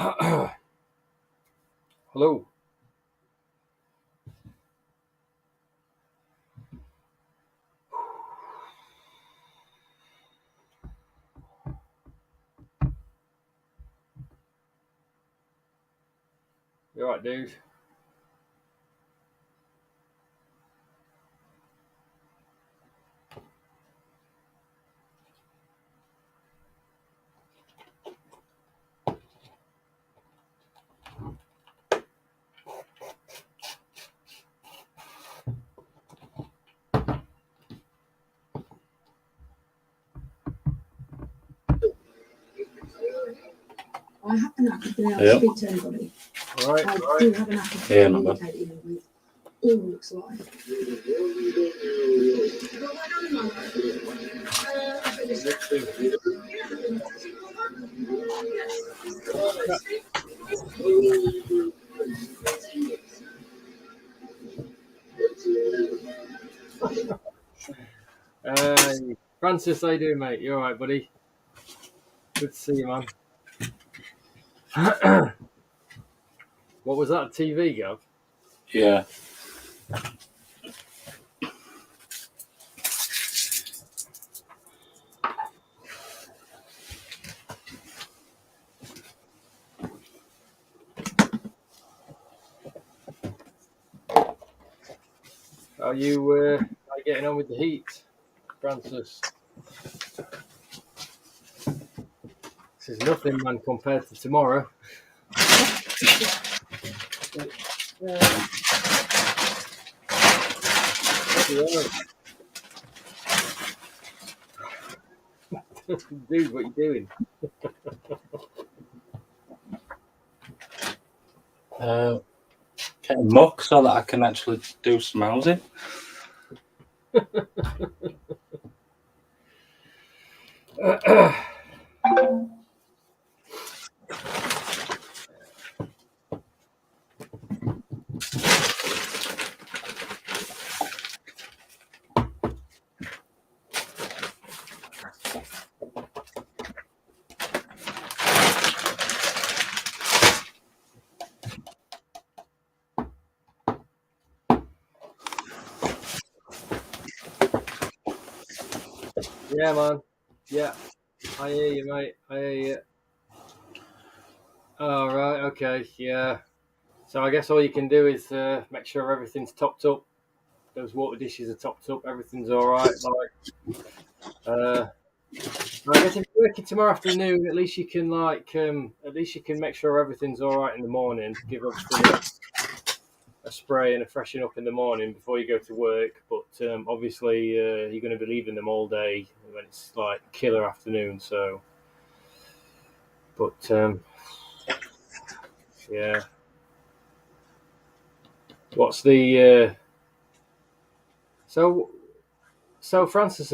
Hello. You alright, dude? I have an app being able to speak to anybody. Alright. I do have an app of communicating with all walks of life. Francis, how you doing, mate? You alright, buddy? Good to see you, man. What was that, TV, Gav? Yeah. How you getting on with the heat, Francis? This is nothing, man, compared to tomorrow. Dude, what you doing? Getting muck so that I can actually do some housing. Yeah, man. Yeah. I hear you, mate. I hear you. Oh, right. Okay. Yeah. So I guess all you can do is make sure everything's topped up. Those water dishes are topped up. Everything's all right. I guess if you're working tomorrow afternoon, at least you can make sure everything's all right in the morning. Give everything a spray and a freshen up in the morning before you go to work. But obviously, you're going to be leaving them all day when it's like killer afternoon. So, but yeah. What's the So Francis,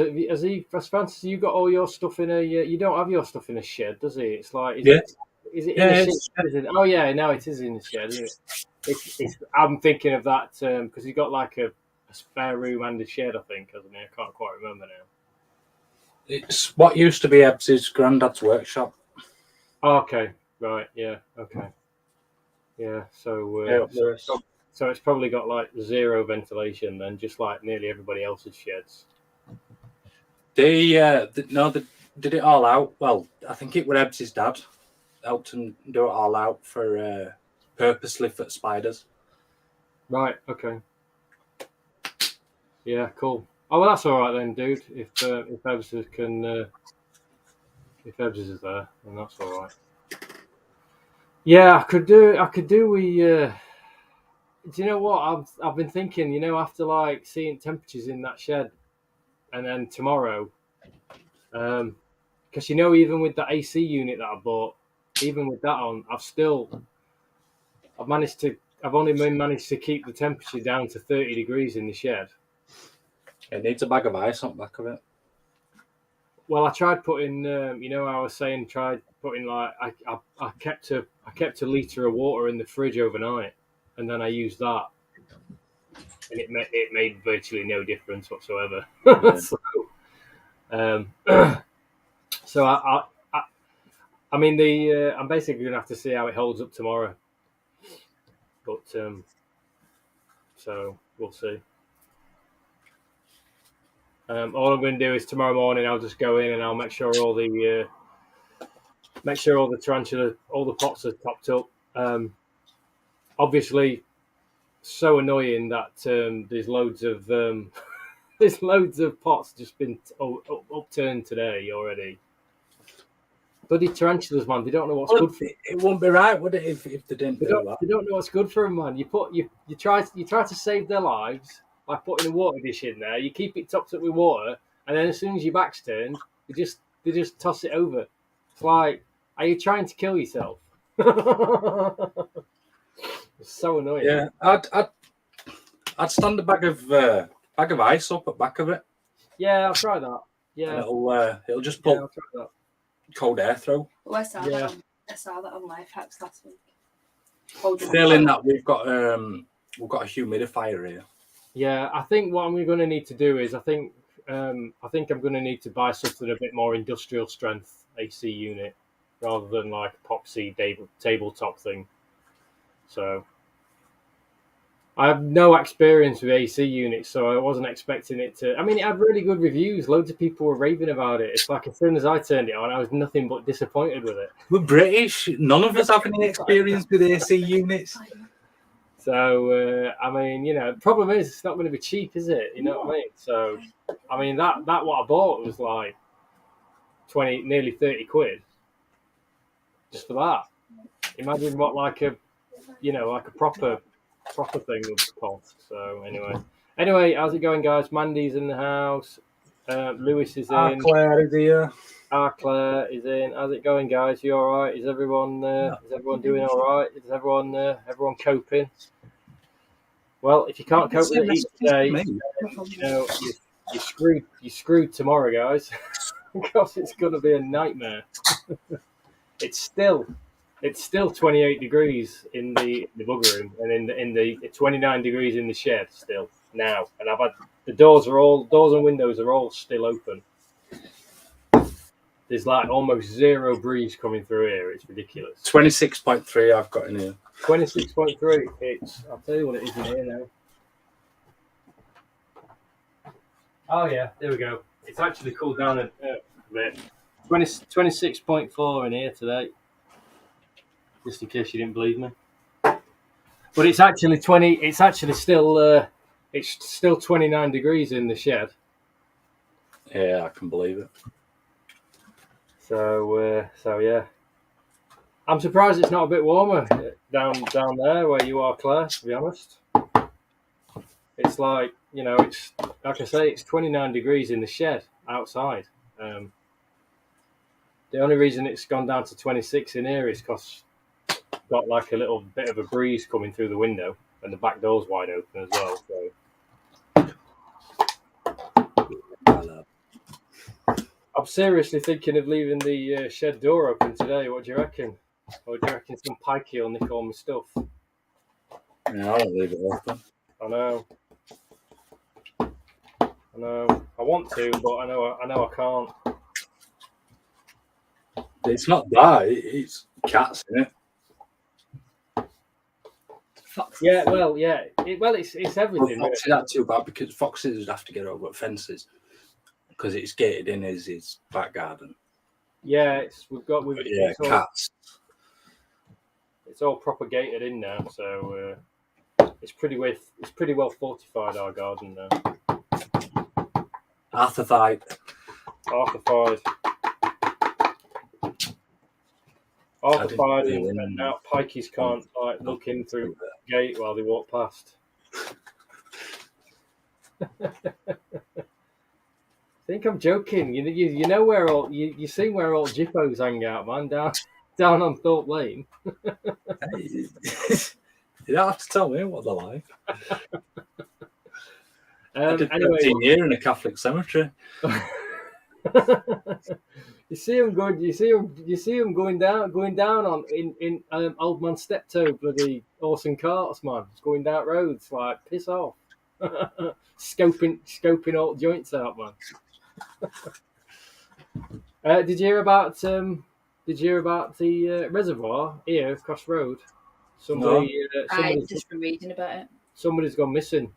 Francis, you got all your stuff in a? You don't have your stuff in a shed, does he? It's like, Yeah. Is it in Yeah, a shed? Is it? Oh yeah, now it is in the shed, isn't it? I'm thinking of that because he's got like a spare room and a shed, I think, hasn't he? I can't quite remember now. It's what used to be Ebbs's granddad's workshop. Oh, okay, right, yeah, okay, yeah. So so it's probably got like zero ventilation then, just like nearly everybody else's sheds. They did it all out. Well, I think it was Ebbs's dad helped him do it all out for purposely for spiders. Right. Okay. Yeah. Cool. Oh well, that's all right then, dude. If Ebbs can, if Ebbs is there, then that's all right. Yeah, I could do. Do you know what I've been thinking? You know, after like seeing temperatures in that shed, and then tomorrow, because you know, even with the AC unit that I bought, even with that on, I've only managed to keep the temperature down to 30 degrees in the shed. It needs a bag of ice on the back of it. Well, I tried putting, you know, I was saying, tried putting like I kept a liter of water in the fridge overnight, and then I used that, and it made virtually no difference whatsoever. Yeah. So, so I mean, I'm basically gonna have to see how it holds up tomorrow. But so we'll see. All I'm going to do is tomorrow morning I'll just go in and I'll make sure all the tarantula, all the pots are topped up. Obviously, so annoying that there's loads of pots just been upturned today already. Bloody tarantulas, man! They don't know what's good for. It wouldn't be right, would it, if they didn't do that? They don't know what's good for them, man. You try to save their lives by putting a water dish in there. You keep it topped up with water, and then as soon as your back's turned, they just toss it over. It's like, are you trying to kill yourself? It's so annoying. Yeah, I'd stand a bag of ice up at back of it. Yeah, I'll try that. Yeah, it'll just put I'll try that. cold air through. Well, I saw that on Life Hacks last week. Failing that, we've got a humidifier here. Yeah, I think what I'm going to need to do is I think I'm going to need to buy something a bit more industrial strength AC unit rather than like a epoxy tabletop thing. So I have no experience with AC units, so I wasn't expecting it to. I mean, it had really good reviews. Loads of people were raving about it. It's like as soon as I turned it on, I was nothing but disappointed with it. We're British. None of us have any experience with AC units. So I mean, the problem is it's not going to be cheap, is it? You know what I mean? So I mean that what I bought was like 20, nearly 30 quid just for that. Imagine what like a proper thing would cost. So anyway, how's it going, guys? Mandy's in the house. Lewis is in. Claire is here. Claire is in. How's it going, guys? You all right? Is everyone doing all right? Is everyone coping? Well, if you can't cope with it each day, you're screwed tomorrow, guys. Because it's going to be a nightmare. It's still 28 degrees in the bugger room, and in the 29 degrees in the shed still now. And I've had the doors and windows are all still open. There's like almost zero breeze coming through here. It's ridiculous. 26.3 I've got in here. 26.3. I'll tell you what it is in here now. Oh yeah, there we go. It's actually cooled down a bit. 26.4 in here today. Just in case you didn't believe me. But it's actually 20. It's actually still. It's still 29 degrees in the shed. Yeah, I can believe it. So yeah. I'm surprised it's not a bit warmer down there where you are, Claire, to be honest. It's like, it's like I say, it's 29 degrees in the shed outside. The only reason it's gone down to 26 in here is because got like a little bit of a breeze coming through the window and the back door's wide open as well. So I'm seriously thinking of leaving the shed door open today. What do you reckon? Or do you reckon some pikey will nick all my stuff? Yeah, I don't leave it open. I know. I want to, but I know I can't. It's not that. It's cats, isn't it? Foxes. Yeah, well, yeah. It's everything. Well, foxes aren't too bad because foxes would have to get over fences because it's gated in his back garden. Yeah, cats. It's all propagated in now, so it's pretty well fortified, our garden now. Arthurfied. And now pikeys can't look in through the gate while they walk past. I think I'm joking. You know where all you seen where all jippos hang out, man, down on Thorpe Lane. You don't have to tell me what they're like. I did 13 years in a Catholic cemetery. You see him going down on in Old Man Steptoe, bloody horse and carts, man, going down roads like piss off, scoping all joints out, man. Did you hear about Did you hear about the reservoir here across road? I just been reading about it. Somebody's gone missing.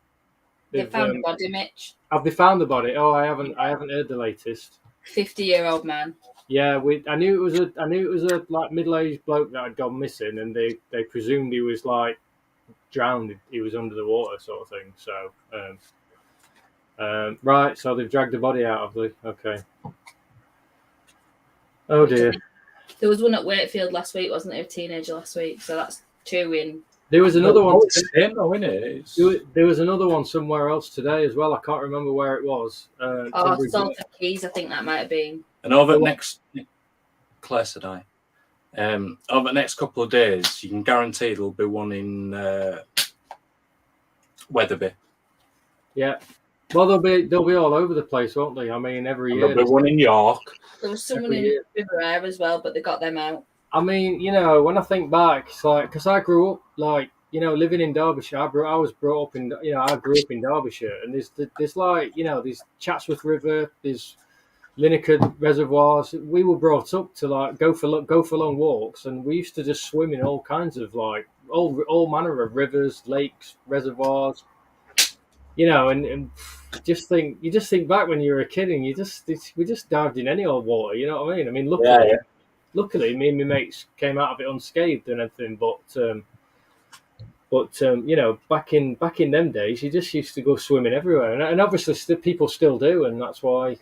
They found a body, Mitch. Have they found the body? Oh, I haven't heard the latest. 50-year-old man. Yeah, I knew it was a like middle-aged bloke that had gone missing, and they presumed he was like drowned. He was under the water, sort of thing. So, right. So they've dragged the body out of the. Okay. Oh dear. There was one at Wakefield last week, wasn't there? A teenager last week. So that's 2 in. There was another one. There was another one somewhere else today as well. I can't remember where it was. Salford Keys, I think that might have been. And over the next, Claire said I. Over the next couple of days, you can guarantee there'll be one in Wetherby. Yeah. Well, they'll be all over the place, won't they? I mean, every year. There'll be one in York. There was someone in River as well, but they got them out. I mean, when I think back, it's like, because I grew up, like, living in Derbyshire. I was brought up in, I grew up in Derbyshire, and there's like, there's Chatsworth River, there's Lineker reservoirs. We were brought up to like go for long walks, and we used to just swim in all kinds of like all manner of rivers, lakes, reservoirs. And you just think back when you were a kid, and we just dived in any old water. You know what I mean? I mean, luckily, me and my mates came out of it unscathed and everything. But back in them days, you just used to go swimming everywhere, and obviously people still do, and that's why.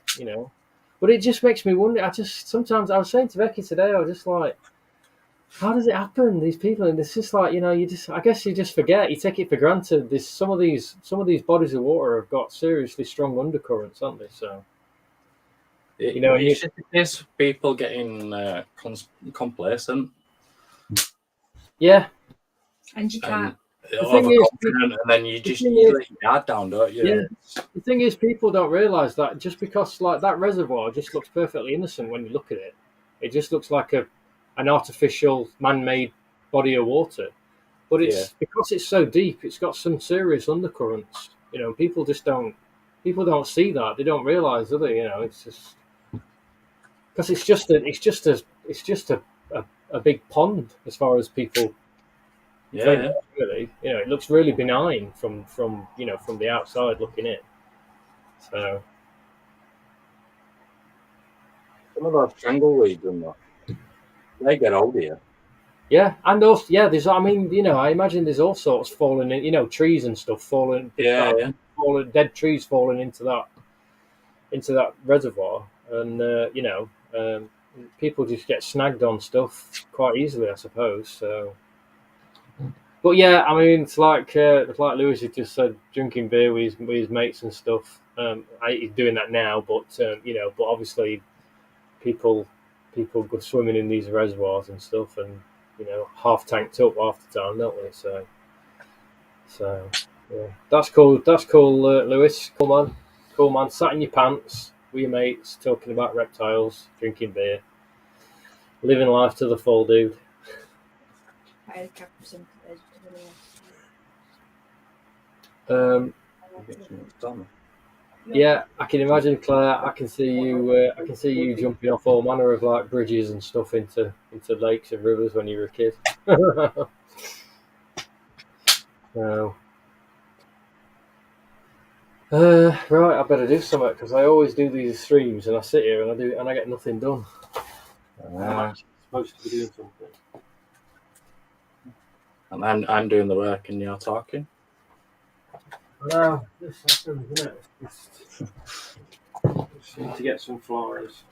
But it just makes me wonder. Sometimes I was saying to Becky today, I was just like, how does it happen? These people, and it's just like I guess you just forget. You take it for granted. There's some of these bodies of water have got seriously strong undercurrents, haven't they? So there's people getting complacent. Yeah, and you can't. Overconfident, and then you let your guard down, don't you? Yeah. The thing is, people don't realise that just because like that reservoir just looks perfectly innocent when you look at it. It just looks like an artificial, man-made body of water. But it's because it's so deep, it's got some serious undercurrents. People don't see that. They don't realise, do they? It's just because it's just a big pond as far as people. Yeah, really. It looks really benign from the outside looking in. So some of those jungle weeds and that, they get old here. Yeah, and also there's. I mean, I imagine there's all sorts falling in. Trees and stuff falling. Falling, dead trees falling into that reservoir, and people just get snagged on stuff quite easily, I suppose. So. But yeah, I mean, it's like Lewis had just said, drinking beer with his mates and stuff. He's doing that now, but but obviously, people go swimming in these reservoirs and stuff, and half tanked up half the time, don't we? So yeah, that's cool. That's cool, Lewis. Cool man. Sat in your pants with your mates, talking about reptiles, drinking beer, living life to the full, dude. I had a captain. Yeah, I can imagine, Claire. I can see you jumping off all manner of like bridges and stuff into lakes and rivers when you were a kid. So, right, I better do something because I always do these streams and I sit here and I get nothing done. I'm actually supposed to be doing something. And I'm doing the work and you're talking. No, this happens, isn't it? Just need to get some flies.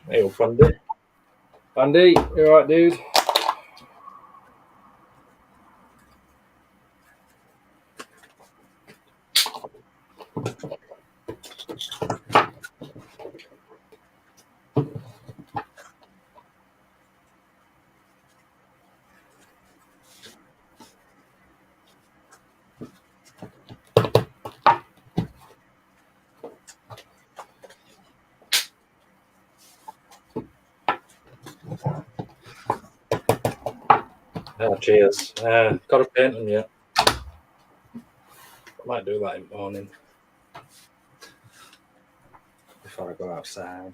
Hey, old Bandy. Bandy, you alright, dude? Oh, cheers. Got to paint them yet. I might do that in the morning before I go outside.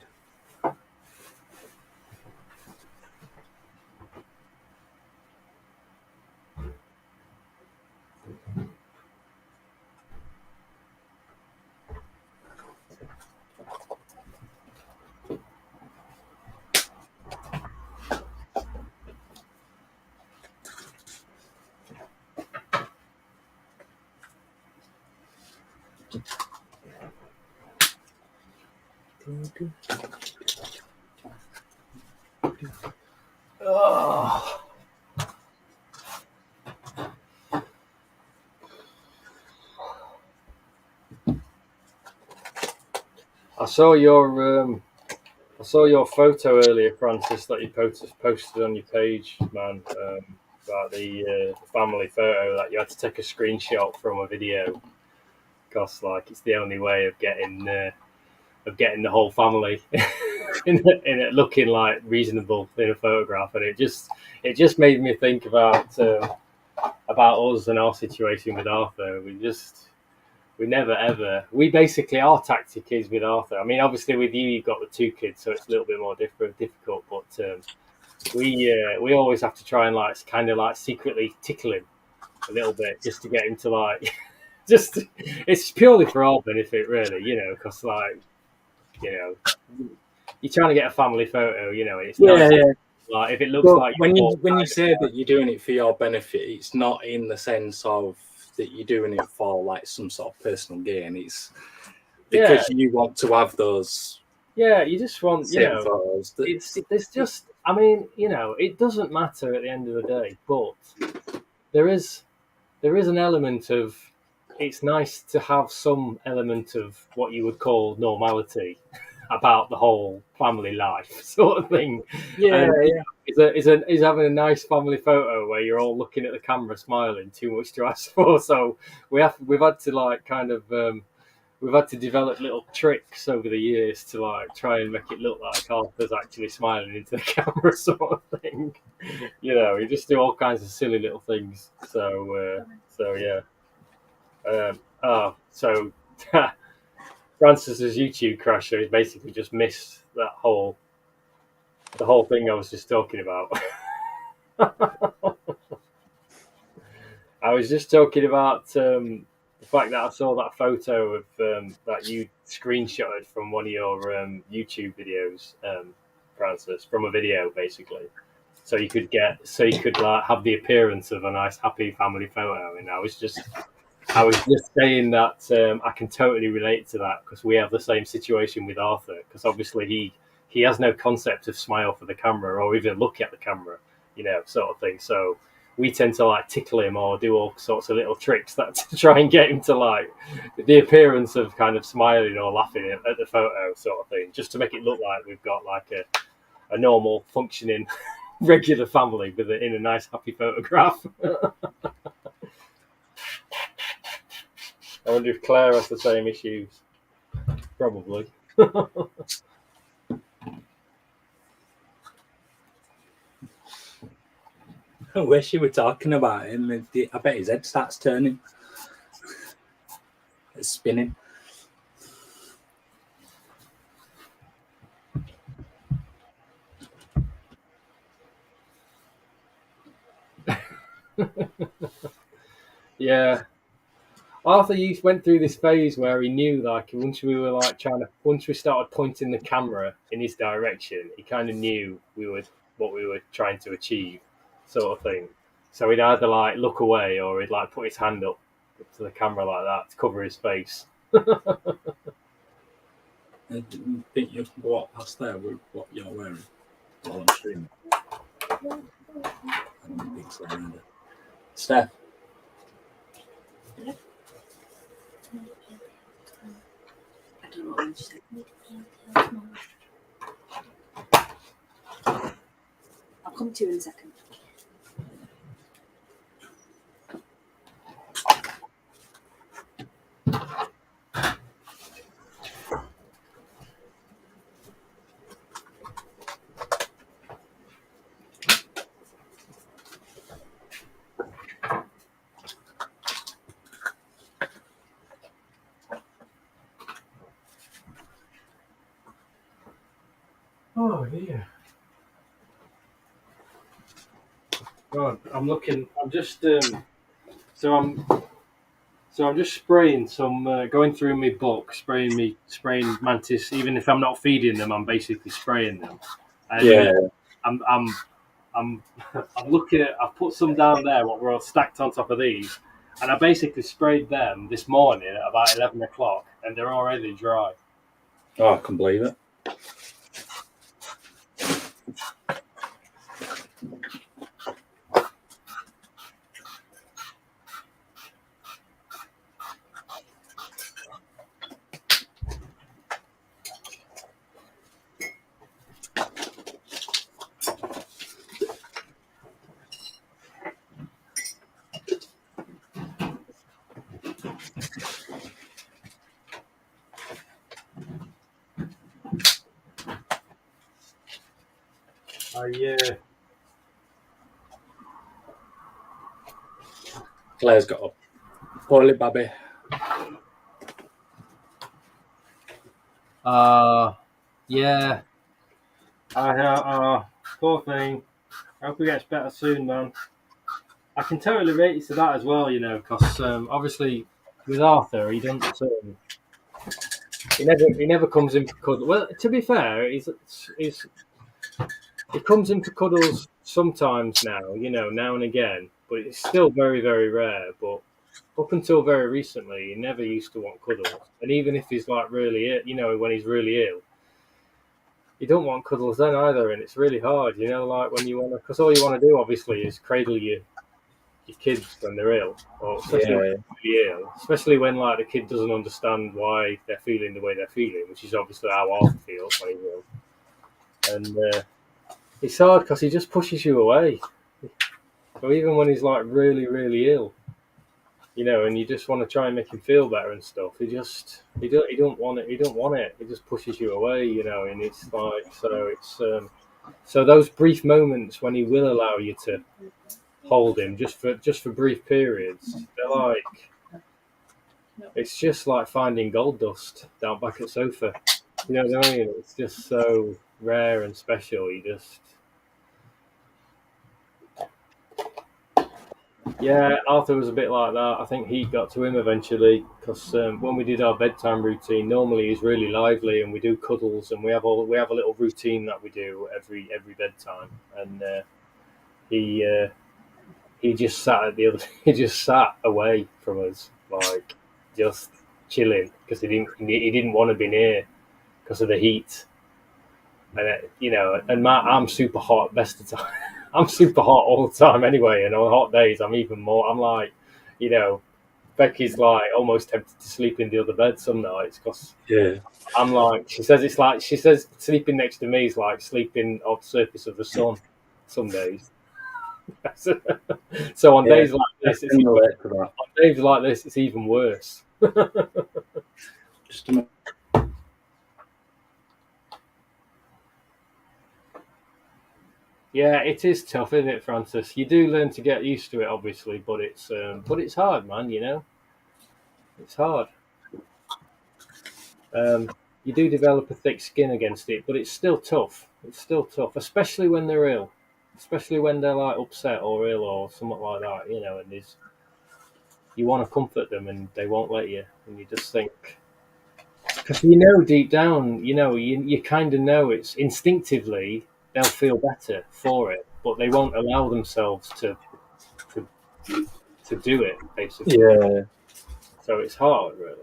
Oh. I saw your photo earlier, Francis, that you posted on your page, man, about the family photo that you had to take a screenshot from a video, because like it's the only way of getting the whole family in it looking like reasonable in a photograph, and it just made me think about us and our situation with Arthur. We never ever. We basically, our tactic is with Arthur. I mean, obviously with you, you've got the two kids, so it's a little bit more difficult. But we always have to try and like kind of like secretly tickle him a little bit just to get him to like just. It's purely for our benefit, really, because like you're trying to get a family photo, it's nice. Yeah. Like if it looks Well, like when you say that you're doing it for your benefit, it's not in the sense of that you're doing it for like some sort of personal gain. It's because you want to have those. Yeah, you just want photos. There's just, I mean, it doesn't matter at the end of the day, but there is an element of, it's nice to have some element of what you would call normality about the whole family life sort of thing. Yeah, Is having a nice family photo where you're all looking at the camera smiling too much to ask for? So we've had to like kind of we've had to develop little tricks over the years to like try and make it look like Arthur's actually smiling into the camera sort of thing. We just do all kinds of silly little things. So yeah. So Francis's YouTube crash, so he's basically just missed the whole thing I was just talking about. I was just talking about the fact that I saw that photo of that you screenshotted from one of your YouTube videos, Francis, from a video basically. So you could like have the appearance of a nice happy family photo, and I was just saying that I can totally relate to that because we have the same situation with Arthur, because obviously he has no concept of smile for the camera or even look at the camera, sort of thing. So we tend to like tickle him or do all sorts of little tricks that to try and get him to like the appearance of kind of smiling or laughing at the photo sort of thing, just to make it look like we've got like a normal functioning regular family in a nice happy photograph. I wonder if Claire has the same issues. Probably. I wish you were talking about him. I bet his head starts turning. It's spinning. Yeah. Arthur went through this phase where he knew, like, once we started pointing the camera in his direction, he kind of knew what we were trying to achieve, sort of thing. So he'd either like look away or he'd like put his hand up to the camera like that to cover his face. I didn't think you'd walk past there with what you're wearing while I'm streaming. Steph. I don't know what you said. I'll come to you in a second. Oh dear. God, I'm looking. I'm just so I'm just spraying some, going through my book, spraying mantis. Even if I'm not feeding them, I'm basically spraying them. And Yeah. I'm I'm I'm looking at. I've put some down there, what were all stacked on top of these, and I basically sprayed them this morning at about 11 o'clock, and they're already dry. Oh, I can believe it. I Claire's got up. Poorly, Babby. yeah. Poor thing. I hope he gets better soon, man. I can totally relate you to that as well, because obviously with Arthur, he doesn't. He never comes in for cuddles. Well, to be fair, he comes in for cuddles sometimes now, now and again, but it's still very, very rare. But up until very recently, he never used to want cuddles. And even if he's like really ill, when he's really ill, you don't want cuddles then either. And it's really hard, like when you want to, because all you want to do obviously is cradle your kids when they're ill, or especially when they're really ill, especially when like the kid doesn't understand why they're feeling the way they're feeling, which is obviously how Arthur feels when he's ill. And it's hard because he just pushes you away. So even when he's like really, really ill, and you just want to try and make him feel better and stuff, he don't want it. He don't want it. He just pushes you away, and it's like so those brief moments when he will allow you to hold him just for brief periods, they're like, it's just like finding gold dust down back at sofa. You know what I mean? It's just so rare and special. Yeah, Arthur was a bit like that. I think heat got to him eventually because when we did our bedtime routine, normally he's really lively and we do cuddles and we have a little routine that we do every bedtime, and he just sat at the other. He just sat away from us, like just chilling because he didn't want to be near because of the heat, and I'm super hot best of the time. I'm super hot all the time anyway, and on hot days I'm even more. I'm like, Becky's like almost tempted to sleep in the other bed some nights because I'm like, she says sleeping next to me is like sleeping on the surface of the sun some days. So on days like this, it's even worse. Just a minute. Yeah, it is tough, isn't it, Francis? You do learn to get used to it, obviously, but it's hard, man. It's hard. You do develop a thick skin against it, but it's still tough. It's still tough, especially when they're ill, especially when they're like upset or ill or something like that. And you want to comfort them and they won't let you, and you just think, because deep down, you kind of know it's instinctively they'll feel better for it, but they won't allow themselves to do it, basically. Yeah. So it's hard, really.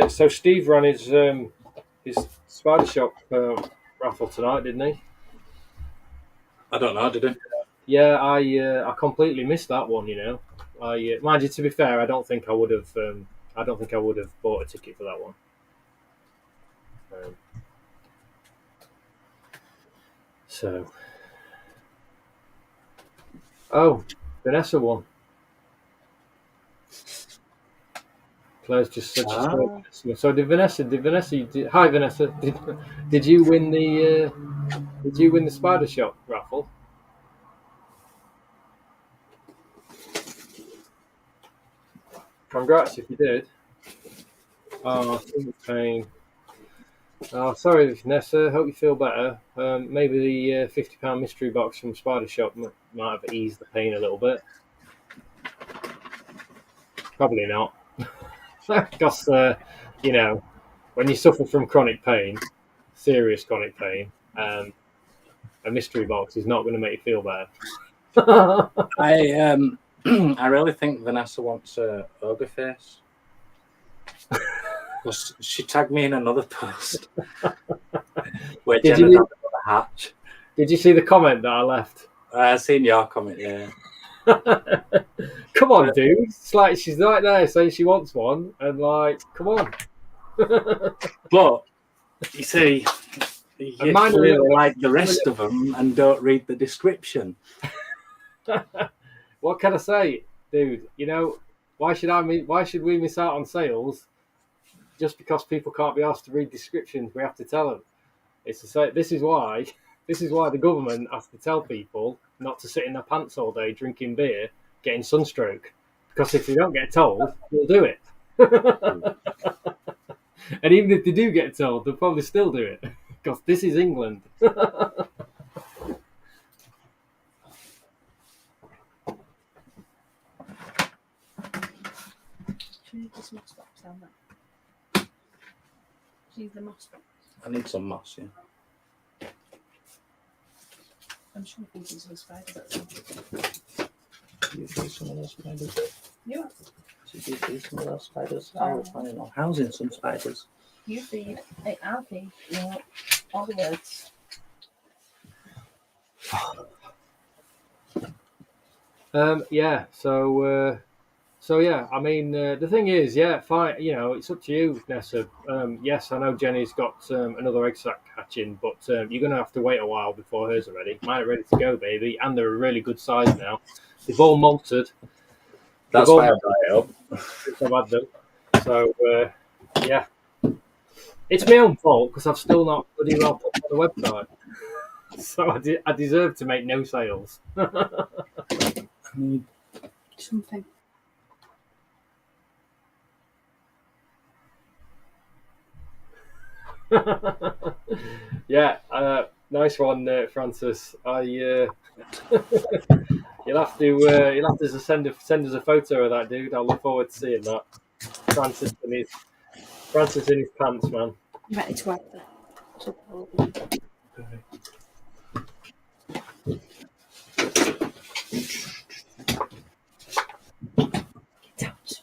So Steve ran his Spider Shop raffle tonight, didn't he? I don't know, did he? Yeah, I completely missed that one. Mind you, to be fair, I don't think I would have. I don't think I would have bought a ticket for that one. Vanessa won. Claire's just said she's so did Vanessa? Hi Vanessa. Did you win the Spider Shop raffle? Congrats if you did. Oh, stomach pain. Oh, sorry, Nessa. Hope you feel better. Maybe the £50 mystery box from Spider Shop might have eased the pain a little bit. Probably not. Because, you know, when you suffer from chronic pain, serious chronic pain, a mystery box is not going to make you feel better. I I really think Vanessa wants a ogre face. She tagged me in another post where Did Jenna's you- had another hatch. Did you see the comment that I left? I seen your comment, yeah. Come on, dude. It's like she's right there saying she wants one, and like, come on. But you see, you And mine are clearly little- like the rest of them and don't read the description. What can I say, dude? You know, why should we miss out on sales just because people can't be asked to read descriptions? We have to tell them. It's to say this is why the government has to tell people not to sit in their pants all day drinking beer, getting sunstroke. Because if they don't get told, they'll do it. And even if they do get told, they'll probably still do it. Because this is England. Should we need this moss box down there? Should we use the moss box? I need some moss, yeah. I'm just going to feed these spiders at some You feed some of those spiders. Yeah. Should you feed some of those spiders? I was planning on housing some spiders. You feed. Hey, I'll feed. Yeah. All the words. Yeah. So yeah. I mean, the thing is, yeah, fine. You know, it's up to you, Nessa. Yes, I know Jenny's got another egg sac hatching, but you're gonna have to wait a while before hers are ready. Mine are ready to go, baby, and they're a really good size now. They've all molted. That's why I brought it up. Since I've had them. So yeah, it's my own fault because I've still not bloody well put on the website. So I deserve to make no sales. Something. Yeah, nice one, Francis. You'll have to send us a photo of that, dude. I look forward to seeing that. Francis in his pants, man. I'm ready to wipe the Get out.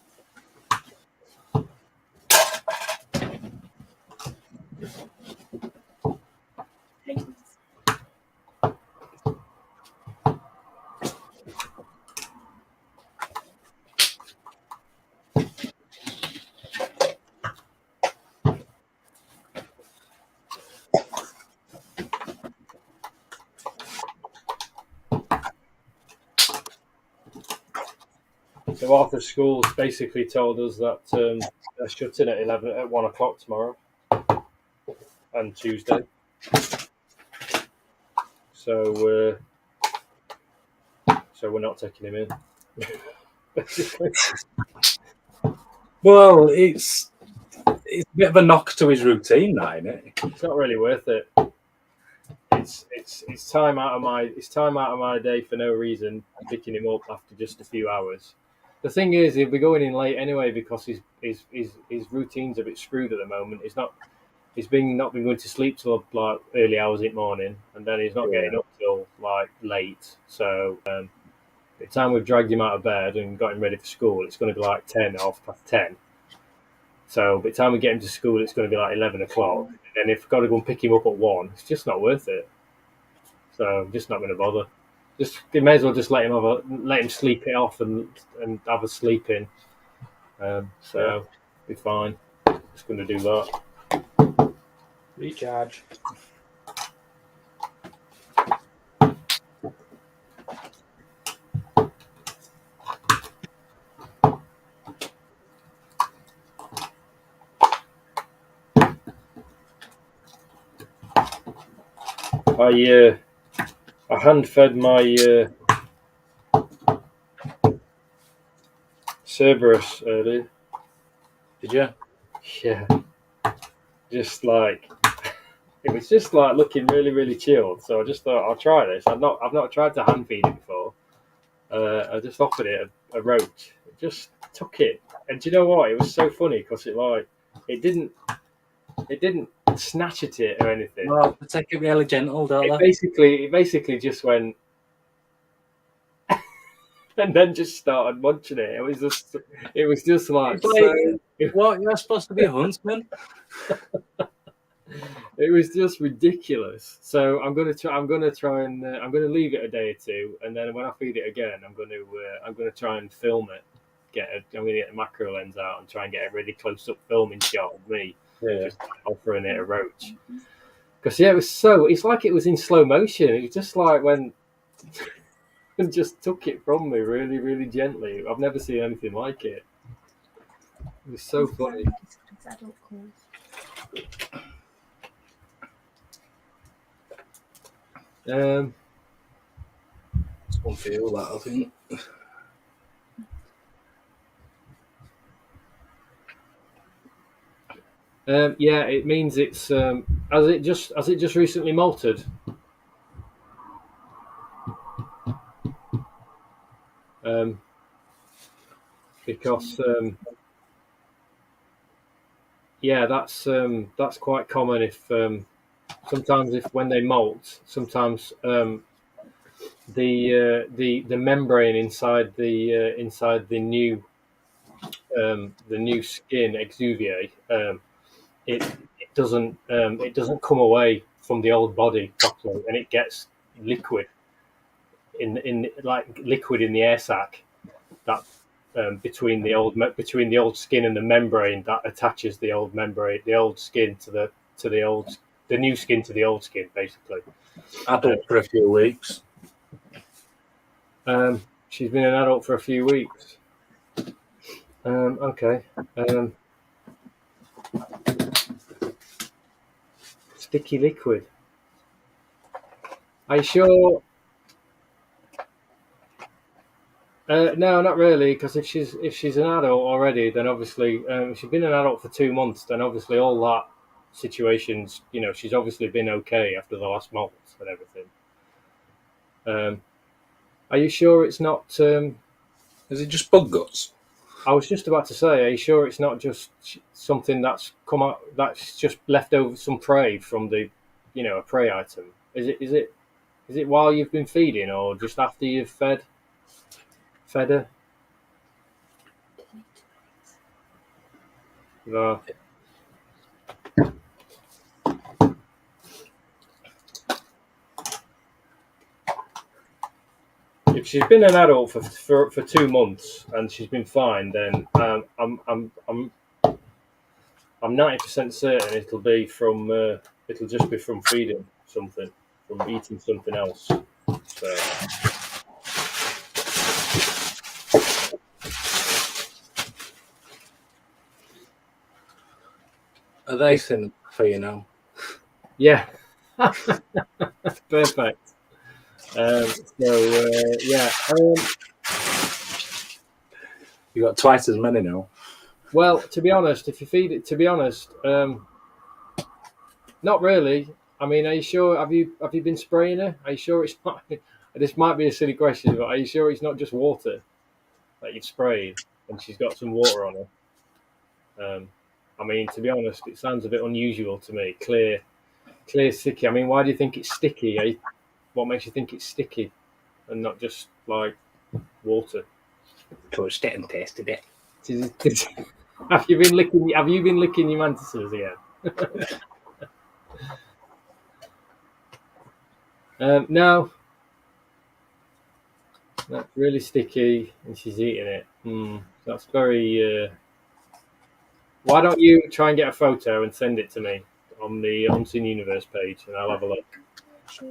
Hey. So Arthur's schools basically told us that they're shutting at 1 o'clock tomorrow and Tuesday. So we're not taking him in. Basically. Well, it's a bit of a knock to his routine, now, isn't it? It's not really worth it. It's time out of my day for no reason, picking him up after just a few hours. The thing is, he'll be going in late anyway because his routine's a bit screwed at the moment. He's not been going to sleep till like early hours in the morning, and then he's not getting up till like late. So by the time we've dragged him out of bed and got him ready for school, it's going to be like 10:30. So by the time we get him to school, it's going to be like 11 o'clock. And if we've got to go and pick him up at 1, it's just not worth it. So I'm just not going to bother. You may as well just let him sleep it off and have a sleep in. So be fine. Just going to do that. Recharge. I hand fed my Cerberus earlier. Did you? Yeah, just like it was just like looking really, really chilled. So I just thought I'll try this. I've not tried to hand feed it before. I just offered it a roach. It just took it, and do you know what? It was so funny because it didn't snatch at it or anything. Well, they take it really gentle, don't they? It basically just went and then just started munching it. It was just like It's like, what? You're supposed to be a huntsman? it was just ridiculous. So I'm gonna try. I'm gonna leave it a day or two, and then when I feed it again, I'm gonna try and film it. I'm gonna get the macro lens out and try and get a really close up filming shot of me just offering it a roach. Because it's like it was in slow motion. It was just like when and just took it from me really, really gently. I've never seen anything like it. It was so funny. It's one feel that, I think. Yeah, it means it's has it just recently malted. Because yeah, that's quite common. If sometimes if when they molt, sometimes the membrane inside the new skin exuviae it doesn't come away from the old body properly, and it gets liquid in like liquid in the air sac that between the old skin and the membrane that attaches the old skin to the new skin to the old skin, basically. Adult for a few weeks. She's been an adult for a few weeks. Okay. Sticky liquid. Are you sure? No, not really. Because if she's an adult already, then obviously if she's been an adult for 2 months. Then obviously all that situations, she's obviously been okay after the last molt and everything. Are you sure it's not? Is it just bug guts? I was just about to say, are you sure it's not just something that's come out that's just left over some prey from the, a prey item? Is it while you've been feeding or just after you've fed her? No. If she's been an adult for 2 months and she's been fine, then I'm 90% certain it'll just be from feeding something, from eating something else. So. Are they thin for you now? Yeah. Perfect. Yeah. You got twice as many now. Well, to be honest, if you feed it, not really. I mean, are you sure? Have you been spraying her? Are you sure it's not? This might be a silly question, but are you sure it's not just water that you've sprayed and she's got some water on her? I mean, to be honest, it sounds a bit unusual to me. Clear, sticky. I mean, why do you think it's sticky? What makes you think it's sticky and not just like water? Touched it and tasted it. Have you been licking your mantises again? No, that's really sticky, and she's eating it. That's very. Why don't you try and get a photo and send it to me on the Unseen Universe page, and I'll have a look,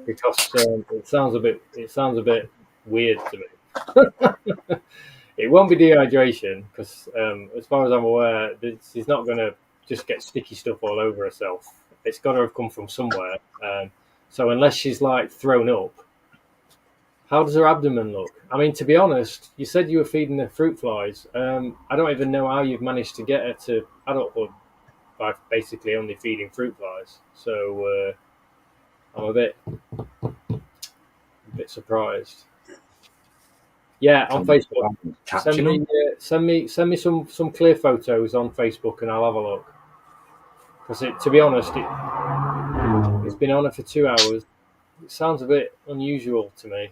because it sounds a bit weird to me. It won't be dehydration, because as far as I'm aware, she's not going to just get sticky stuff all over herself. It's got to have come from somewhere. So unless she's like thrown up, How does her abdomen look? I mean, to be honest, you said you were feeding her fruit flies. I don't even know how you've managed to get her to adulthood by basically only feeding fruit flies. So I'm a bit surprised. Yeah, on Facebook. Catching them. Send me some clear photos on Facebook, and I'll have a look. Because to be honest, it's been on her for 2 hours. It sounds a bit unusual to me.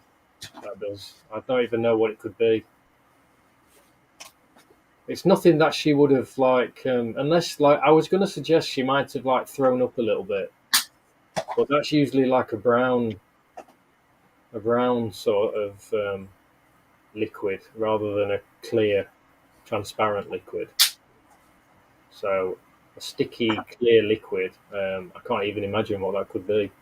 That does. I don't even know what it could be. It's nothing that she would have unless I was going to suggest she might have thrown up a little bit, but that's usually like a brown sort of liquid rather than a clear, transparent liquid. So a sticky, clear liquid. I can't even imagine what that could be.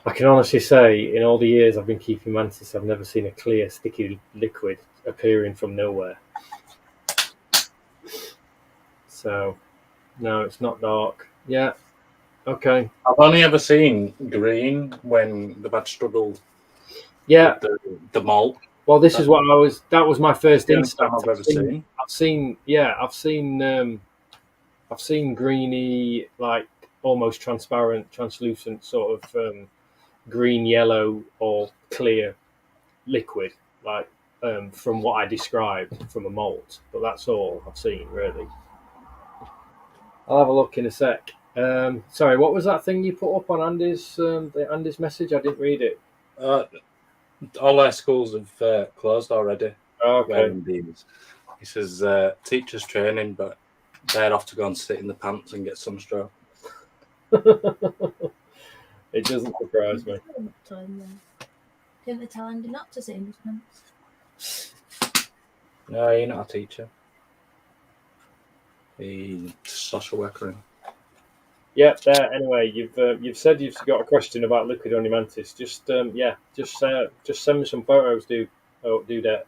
I can honestly say, in all the years I've been keeping mantis, I've never seen a clear, sticky liquid appearing from nowhere. So, no, it's not dark. Yeah, okay. I've only ever seen green when they've had struggle Yeah. with the molt. Well, this is what that was my first instinct. I've ever seen. I've seen greeny, like almost transparent, translucent sort of green, yellow, or clear liquid, from what I described from a molt. But that's all I've seen, really. I'll have a look in a sec. Sorry, what was that thing you put up on Andy's message? I didn't read it. All our schools have closed already. Okay. He says teachers training, but they're off to go and sit in the pants and get sunstroke. It doesn't surprise me. Didn't they tell Andy not to sit in his pants? No, you're not a teacher. He's a social worker. Yeah, there. Anyway, you've said you've got a question about liquid on your mantis. Just send me some photos, dude. Oh, do that.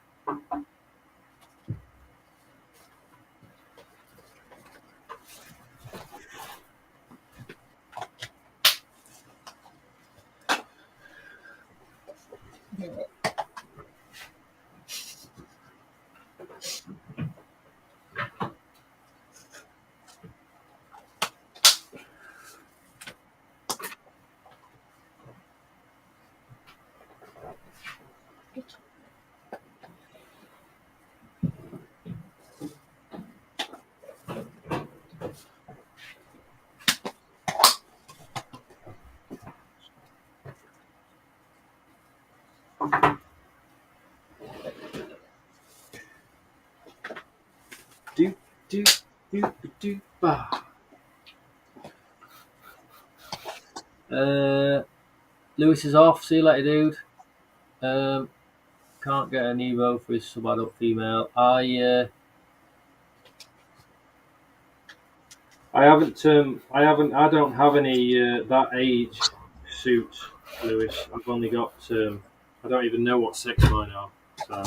Lewis is off. See you later, dude. Can't get an Evo for his sub-adult female. I don't have any that age suits, Lewis. I've only got. I don't even know what sex mine are. So.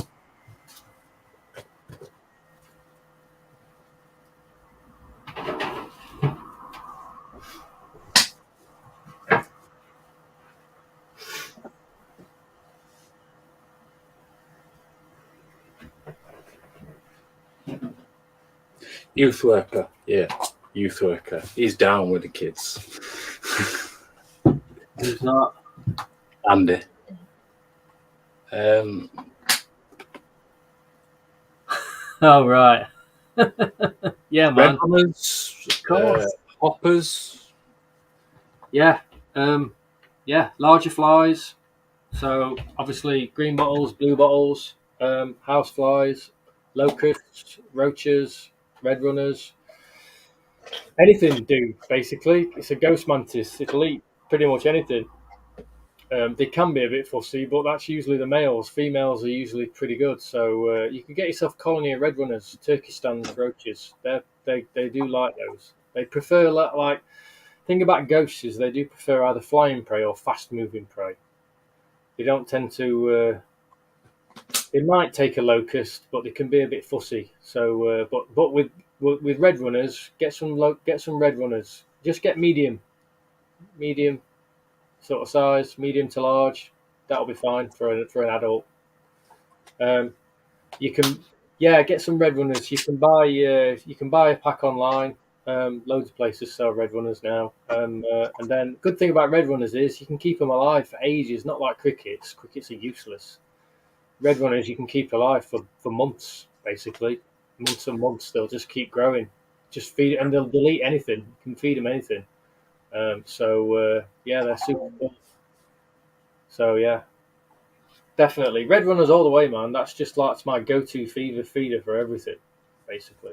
Youth worker, yeah, youth worker. He's down with the kids. Who's that? Andy. Oh right. Yeah, man. Red hoppers. Yeah. Larger flies. So obviously green bottles, blue bottles, house flies, locusts, roaches, red runners. Anything do, basically. It's a ghost mantis. It'll eat pretty much anything. They can be a bit fussy, but that's usually the males. Females are usually pretty good. So you can get yourself a colony of red runners, Turkestan roaches. They do like those. They prefer thing about ghosts is they do prefer either flying prey or fast moving prey. They don't tend to. They might take a locust, but they can be a bit fussy. So, but with red runners, get some red runners. Just get medium sort of size, medium to large. That'll be fine for an adult. You can, yeah, get some red runners. You can buy a pack online. Loads of places sell red runners now. And then good thing about red runners is you can keep them alive for ages. Not like crickets. Crickets are useless. Red runners you can keep alive for months, basically, months and months. They'll just keep growing. Just feed, and they'll delete anything. You can feed them anything. Yeah, they're super cool. So yeah, definitely red runners all the way, man. That's my go-to feeder for everything, basically.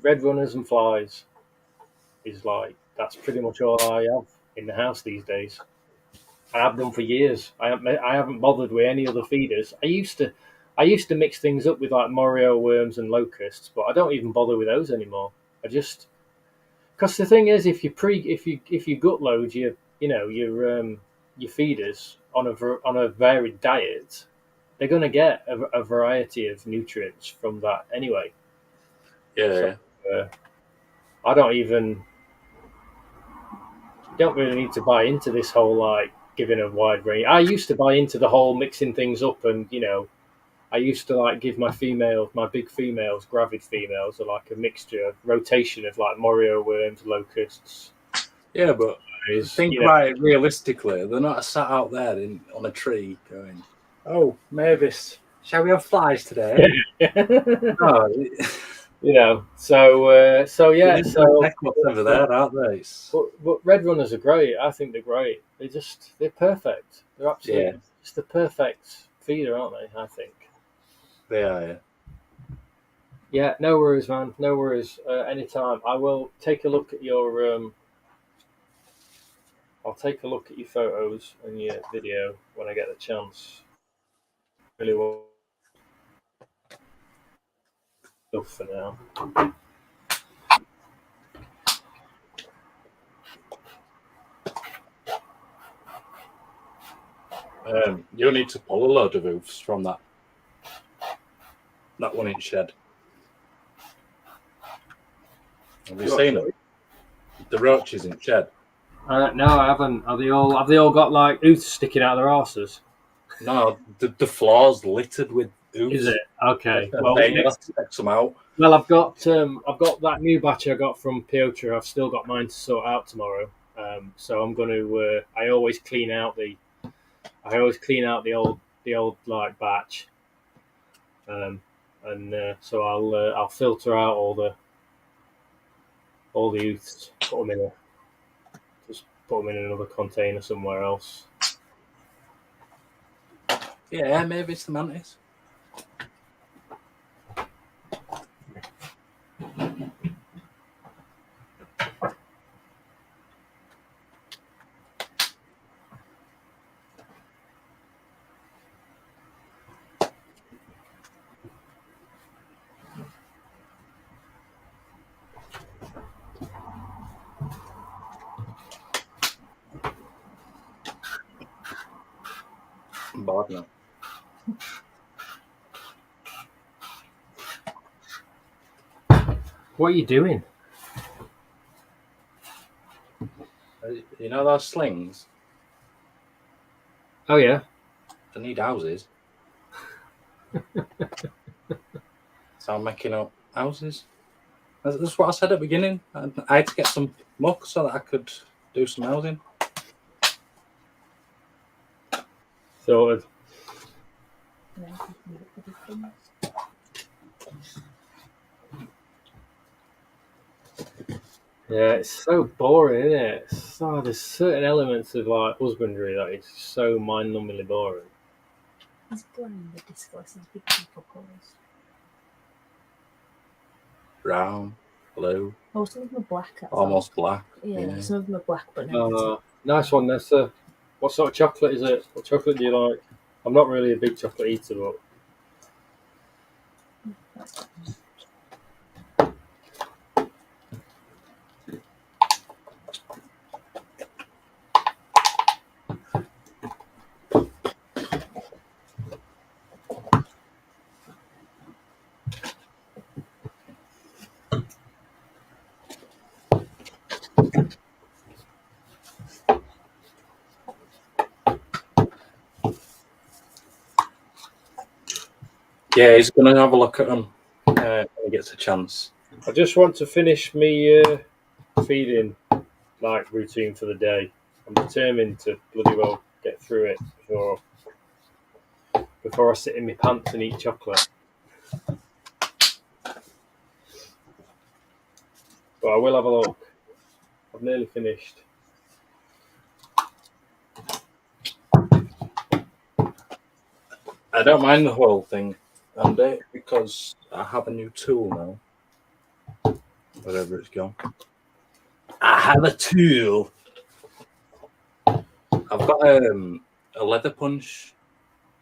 Red runners and flies is like that's pretty much all I have in the house these days. I have done for years. I haven't bothered with any other feeders. I used to mix things up with like Morio worms and locusts, but I don't even bother with those anymore. I just because the thing is, if you gut load your feeders on a varied diet, they're going to get a variety of nutrients from that anyway. Yeah. I don't really need to buy into this whole like giving a wide range. I used to buy into the whole mixing things up, and I used to like give my big females, gravid females, are like a mixture, rotation of like Morio worms, locusts. Yeah, but think about it realistically. They're not sat out there on a tree going, "Oh, Mavis, shall we have flies today?" No, so yeah, over there, aren't they? But red runners are great. I think they're great. They're perfect. They're absolutely just the perfect feeder, aren't they? I think they are. Yeah. Yeah, no worries, man. No worries. Anytime. I will take a look at your. I'll take a look at your photos and your video when I get the chance. Really well stuff for now. You'll need to pull a load of hoofs from that 1 inch shed. Have you seen them? The roaches in shed. No, I haven't. Have they all got like oofs sticking out of their arses? No, the floor's littered with oofs. Is it? Okay. Well, let's check some out. Well, I've got that new batch I got from Piotr. I've still got mine to sort out tomorrow. So I'm going to. I always clean out the old like batch. So I'll filter out all the oofs, put them in another container somewhere else. Yeah, maybe it's the mantis. I'm bored now. What are you doing? You know those slings? Oh yeah. They need houses. So I'm making up houses. That's what I said at the beginning. I had to get some muck so that I could do some housing. Sorted. Yeah, it's so boring, isn't it? There's certain elements of like husbandry that is so mind-numbingly boring. He's blowing the discourse in big people colours. Brown, blue. Oh, some of them are black. Almost black. Yeah, some of them are black, but no. Nice one, Nessa. What sort of chocolate is it? What chocolate do you like? I'm not really a big chocolate eater, but. Yeah, he's going to have a look at them when he gets a chance. I just want to finish me feeding routine for the day. I'm determined to bloody well get through it before I sit in my pants and eat chocolate. But I will have a look. I've nearly finished. I don't mind the whole thing, Andy, because I have a new tool now. Wherever it's gone. I have a tool. I've got a leather punch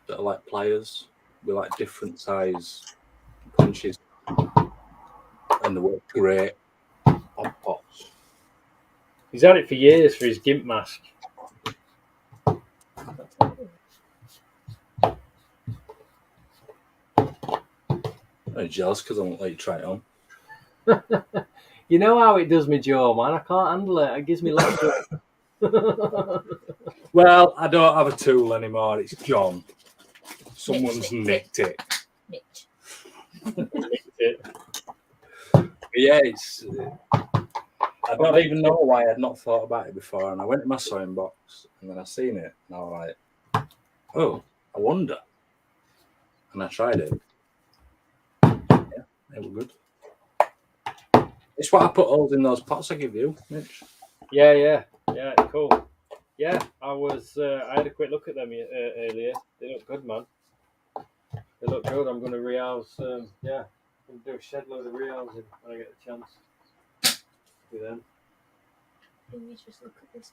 that are like pliers with like different size punches, and they work great on pots. He's had it for years for his gimp mask. I'm jealous because I won't let you try it on. You know how it does me jaw, man. I can't handle it. It gives me lots of. Well, I don't have a tool anymore. It's gone. Someone's nicked it. Mitch. Yeah, it's. I don't even know why I'd not thought about it before. And I went to my sewing box and then I seen it and I was like, oh, I wonder. And I tried it. Yeah, they were good. It's what I put holes in those pots I give you, Mitch. Yeah, cool. Yeah, I had a quick look at them earlier. They look good, man. They look good. I'm going to rehouse. I'm going to do a shed load of rehousing when I get the chance. Do them. Can you just look at this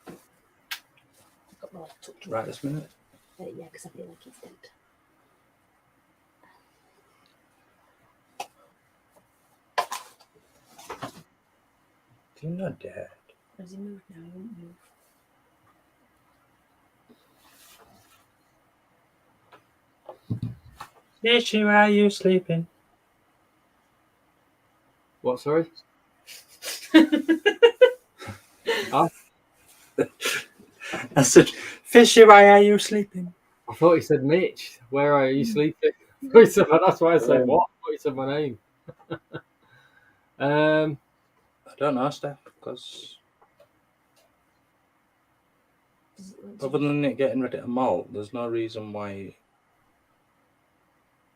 one? I've got my leg tucked Right this minute. yeah, because I feel like it's dead. You're not dead. Has he moved now? He won't move. Mitchy, where are you sleeping? What, sorry? I said, Fishy, why are you sleeping? I thought he said, Mitch, where are you sleeping? That's why I said, what? I thought he said my name. I don't know, Steph, because other than it getting rid of malt, there's no reason why.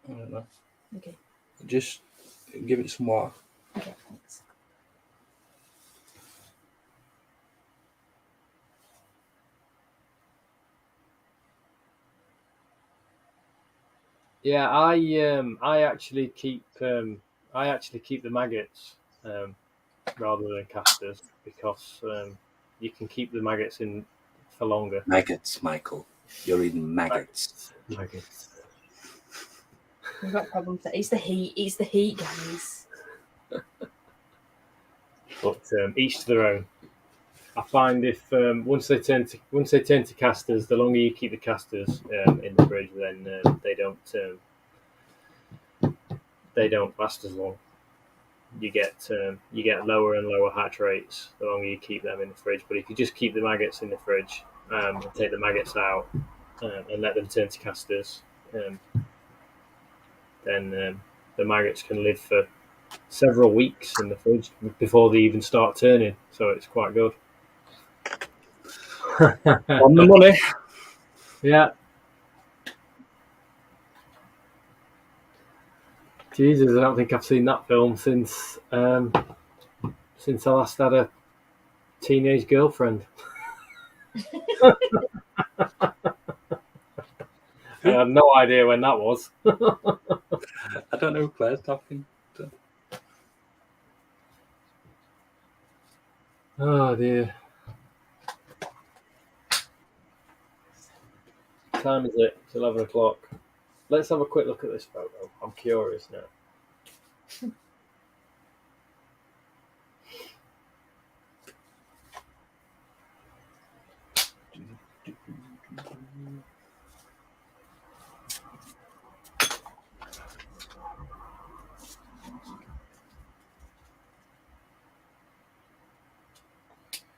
I don't know. Okay. Just give it some water. Okay, thanks. Yeah, I actually keep the maggots rather than casters because you can keep the maggots in for longer. Maggots, Michael. You're eating maggots. Maggots. We've got problems there. It's the heat, guys. But each to their own. I find if once they turn to casters, the longer you keep the casters in the fridge, then they don't last as long. You get lower and lower hatch rates the longer you keep them in the fridge. But if you just keep the maggots in the fridge, and take the maggots out and let them turn to casters, then the maggots can live for several weeks in the fridge before they even start turning. So it's quite good. On the money. Yeah. Jesus, I don't think I've seen that film since I last had a teenage girlfriend. I had no idea when that was. I don't know who Claire's talking to. Oh dear. What time is it? It's 11 o'clock. Let's have a quick look at this photo. I'm curious now.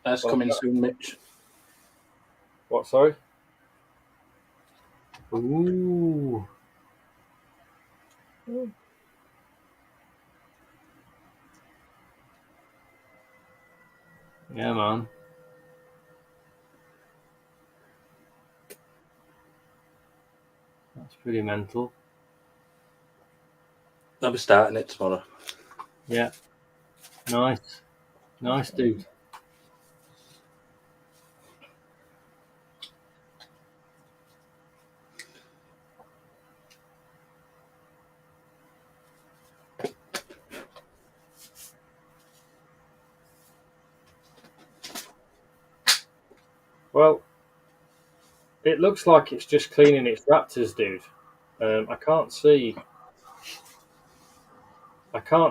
That's coming soon, Mitch. What? Sorry. Ooh. Yeah, man. That's pretty mental. I'll be starting it tomorrow. Yeah. Nice. Nice, dude. Well, it looks like it's just cleaning its raptors, dude. I can't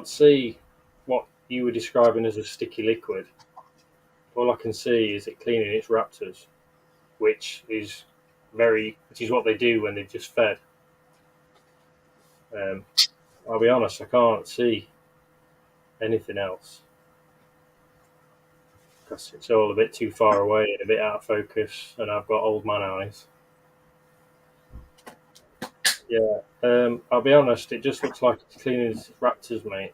see what you were describing as a sticky liquid. All I can see is it cleaning its raptors, which is what they do when they've just fed. I'll be honest, I can't see anything else because it's all a bit too far away and a bit out of focus, and I've got old man eyes. Yeah, I'll be honest, it just looks like it's cleaning its raptors, mate.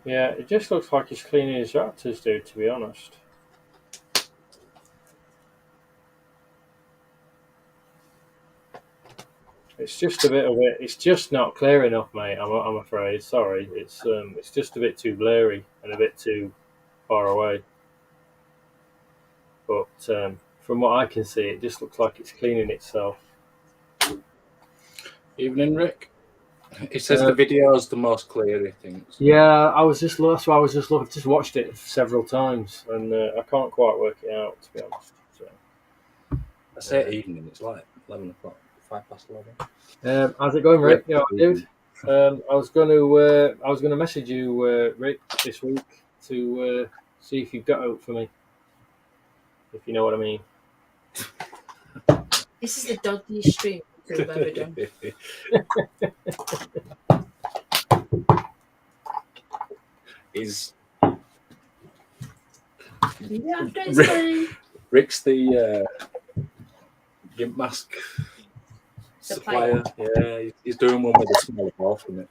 Yeah, it just looks like he's cleaning his raptors, dude, to be honest. It's just a bit of it. It's just not clear enough, mate. I'm afraid. Sorry, it's just a bit too blurry and a bit too far away. But from what I can see, it just looks like it's cleaning itself. Evening, Rick. It says the video's the most clear, he thinks. Yeah, that's why I was just looking. Just watched it several times, and I can't quite work it out, to be honest. So, I say evening, it's like 11 o'clock, 11:05. how's it going, Rick? You all right, dude? I was going to message you, Rick, this week to see if you've got out for me, if you know what I mean. This is the dodgiest stream we've ever done. Is Yeah, after it's fine. Rick's the gimp mask supplier? Yeah, he's doing one with a small ball from it.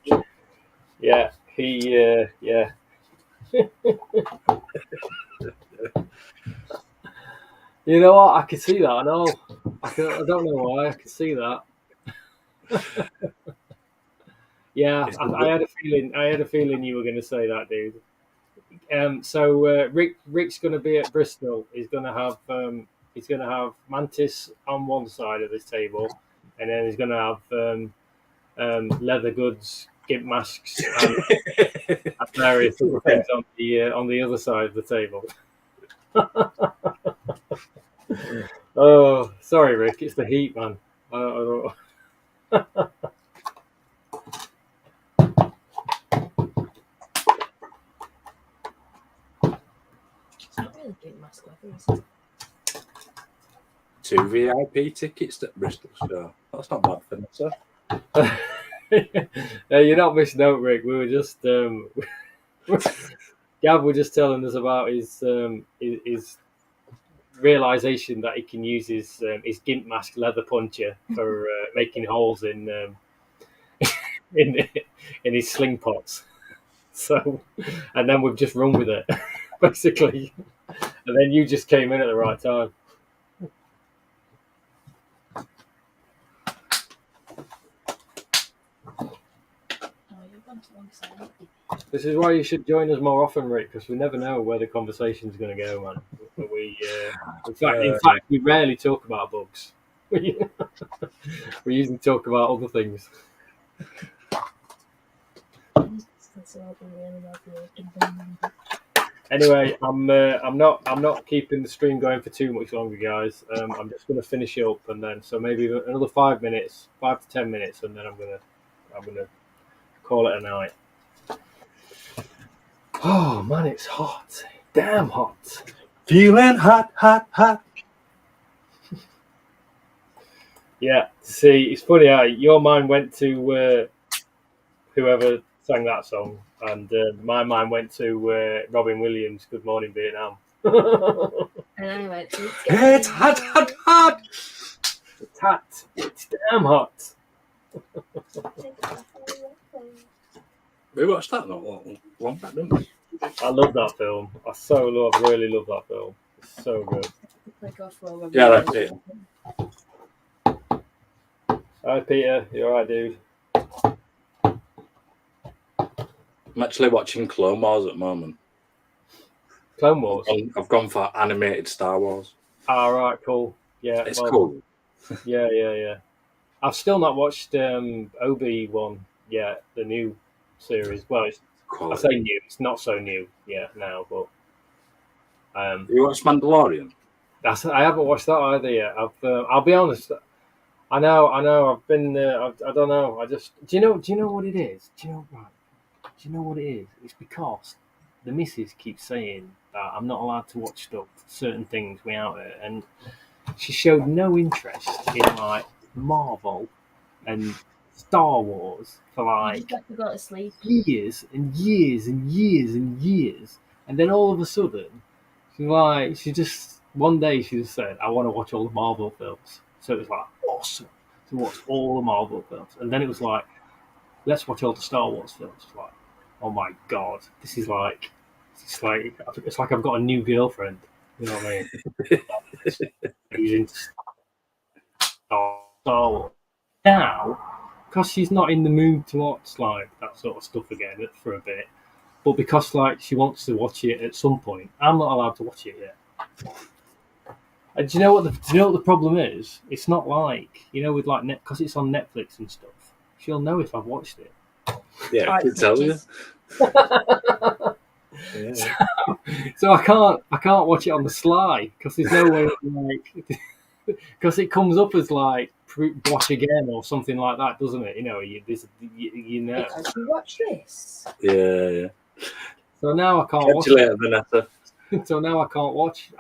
Yeah, yeah. You know what? I can see that. I know. I don't know why. I can see that. Yeah, I had a feeling. I had a feeling you were going to say that, dude. So Rick's going to be at Bristol. He's going to have Mantis on one side of this table, and then he's going to have leather goods, gimp masks, and various other things on the other side of the table. Oh, sorry, Rick. It's the heat, man. I don't. It's not really gimp mask leather, is it? 2 VIP tickets at Bristol show. That's not bad for me, sir. You're not missing out, Rick. We were just Gav was just telling us about his realization that he can use his gimp mask leather puncher for making holes in his sling pots. So, and then we've just run with it, basically. And then you just came in at the right time. This is why you should join us more often, Rick, because we never know where the conversation's going to go, man. In fact, we rarely talk about bugs. We usually talk about other things. Anyway, I'm not keeping the stream going for too much longer, guys. I'm just going to finish up, and then so maybe another 5 minutes, 5 to 10 minutes, and then I'm gonna call it a night. Oh man, it's hot, damn hot. Feeling hot, hot, hot. Yeah, see, it's funny how your mind went to whoever sang that song, and my mind went to Robin Williams' "Good Morning Vietnam." And I went to It's hot, hot, hot. It's hot. It's damn hot. We watched that not long back, didn't we? I love that film. Really love that film. It's so good. Yeah, that's it. Hi, Peter. You alright, dude? I'm actually watching Clone Wars at the moment. Clone Wars? I've gone for animated Star Wars. Alright, cool. Yeah, It's cool. Yeah. I've still not watched Obi-Wan yet, the new series. Well, I say new. It's not so new yet now, but you watched Mandalorian? I haven't watched that either yet. I'll be honest. I know. I've been. I don't know. I just. Do you know what it is? Do you know what it is? It's because the missus keeps saying that I'm not allowed to watch certain things way out there, and she showed no interest in like Marvel and Star Wars for like You got to sleep. years and years and years and years, and then all of a sudden, she just one day she just said, "I want to watch all the Marvel films." So it was like awesome to watch all the Marvel films, and then it was like, "Let's watch all the Star Wars films." It's like, oh my god, this is like, it's like I've got a new girlfriend. You know what I mean? Who's into Star Wars now, because she's not in the mood to watch like that sort of stuff again for a bit, but because like she wants to watch it at some point, I'm not allowed to watch it yet. And do you know what the problem is? It's not like, with like because it's on Netflix and stuff. She'll know if I've watched it. Yeah, I can tell you. Yeah. So I can't watch it on the sly because there's no way like because it comes up as like watch again or something like that, doesn't it? You know. Because you watch this. Yeah. So now I can't watch it. Vanessa. So now I can't watch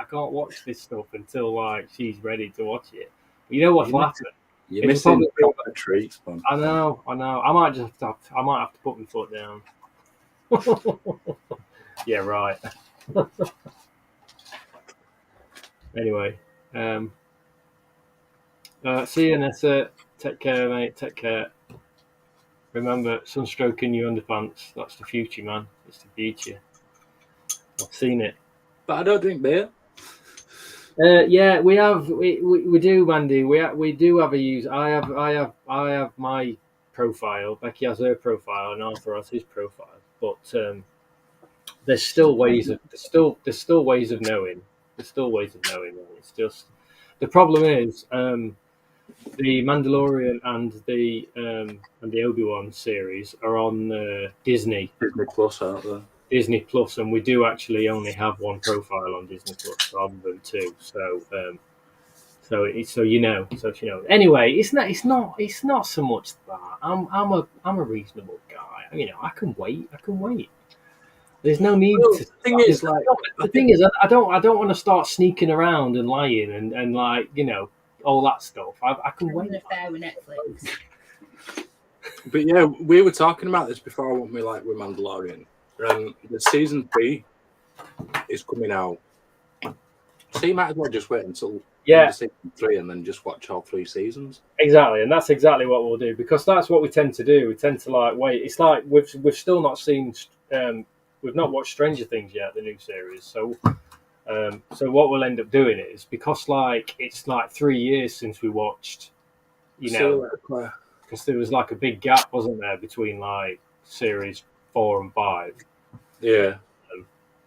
this stuff until like she's ready to watch it. But you know what's laughing? You're missing proper treats, man. I know. I might have to put my foot down. Yeah, right. Anyway, see you, Nessa. Take care, mate. Take care. Remember, sunstroke in your underpants. That's the future, man. It's the future. I've seen it. But I don't drink beer. Yeah, we do, Mandy. We do have a use. I have my profile. Becky has her profile, and Arthur has his profile. But there's still ways of knowing. There's still ways of knowing. It's just the problem is the Mandalorian and the Obi-Wan series are on Disney Plus, aren't they? Disney Plus, and we do actually only have one profile on Disney Plus rather than two. So you know. Anyway, it's not so much that I'm a reasonable guy. I can wait. There's no need to. The thing is, I don't want to start sneaking around and lying and like all that stuff. I can wait. An affair with Netflix. But yeah, we were talking about this before, weren't we? Like with Mandalorian. The season 3 is coming out. So you might as well just wait until season 3 and then just watch all 3 seasons. Exactly, and that's exactly what we'll do, because that's what we tend to do. We tend to like wait. It's like we've still not seen, we've not watched Stranger Things yet, the new series. So what we'll end up doing is, because like it's like 3 years since we watched, because there was like a big gap, wasn't there, between like series 4 and 5. Yeah.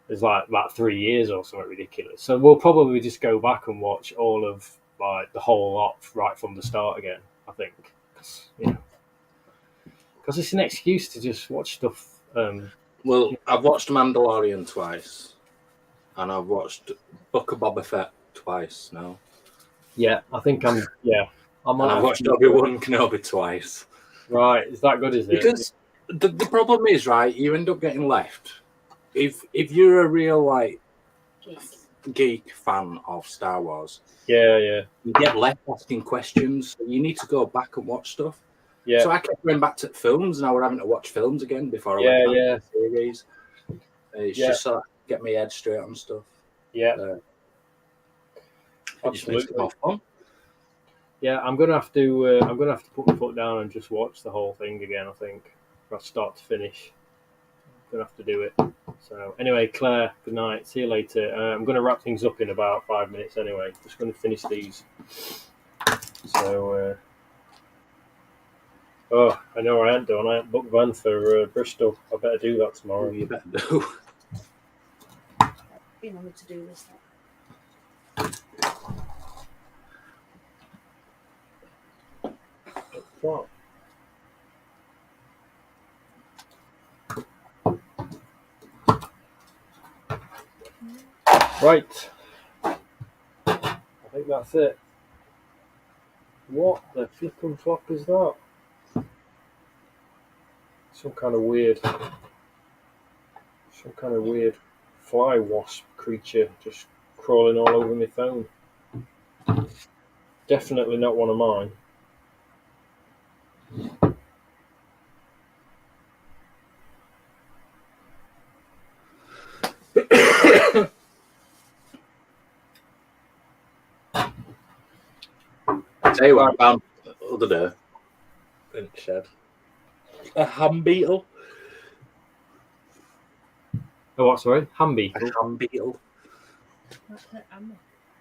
There's like about 3 years or something ridiculous. So we'll probably just go back and watch all of like the whole lot right from the start again, I think. Because it's an excuse to just watch stuff Well, I've watched Mandalorian twice, and I've watched Book of Boba Fett twice now, Yeah, I think I'm. Yeah, I and might I've have watched to- Obi-Wan Kenobi twice. Right, is that good? Is it? Because the problem is, right, you end up getting left. If you're a real like geek fan of Star Wars, Yeah. you get left asking questions. So you need to go back and watch stuff. Yeah. So I kept going back to films, and I was having to watch films again before I Yeah, went back yeah. to the series. It's Yeah. just so I get my head straight on stuff. Yeah. It just makes it more fun. Yeah, I'm gonna have to. I'm gonna have to put my foot down and just watch the whole thing again. I think, from start to finish. I'm gonna have to do it. So anyway, Claire, good night. See you later. I'm gonna wrap things up in about 5 minutes. Anyway, just gonna finish these. So. Oh, I know I ain't done. I ain't booked van for Bristol. I better do that tomorrow. You better do. You wanted to do this. What? Right. I think that's it. What the flip and flop is that? Some kind of weird fly wasp creature just crawling all over my phone. Definitely not one of mine. Tell you what I found the other day in the shed. A ham beetle. Oh, what, sorry? Ham beetle? A ham beetle.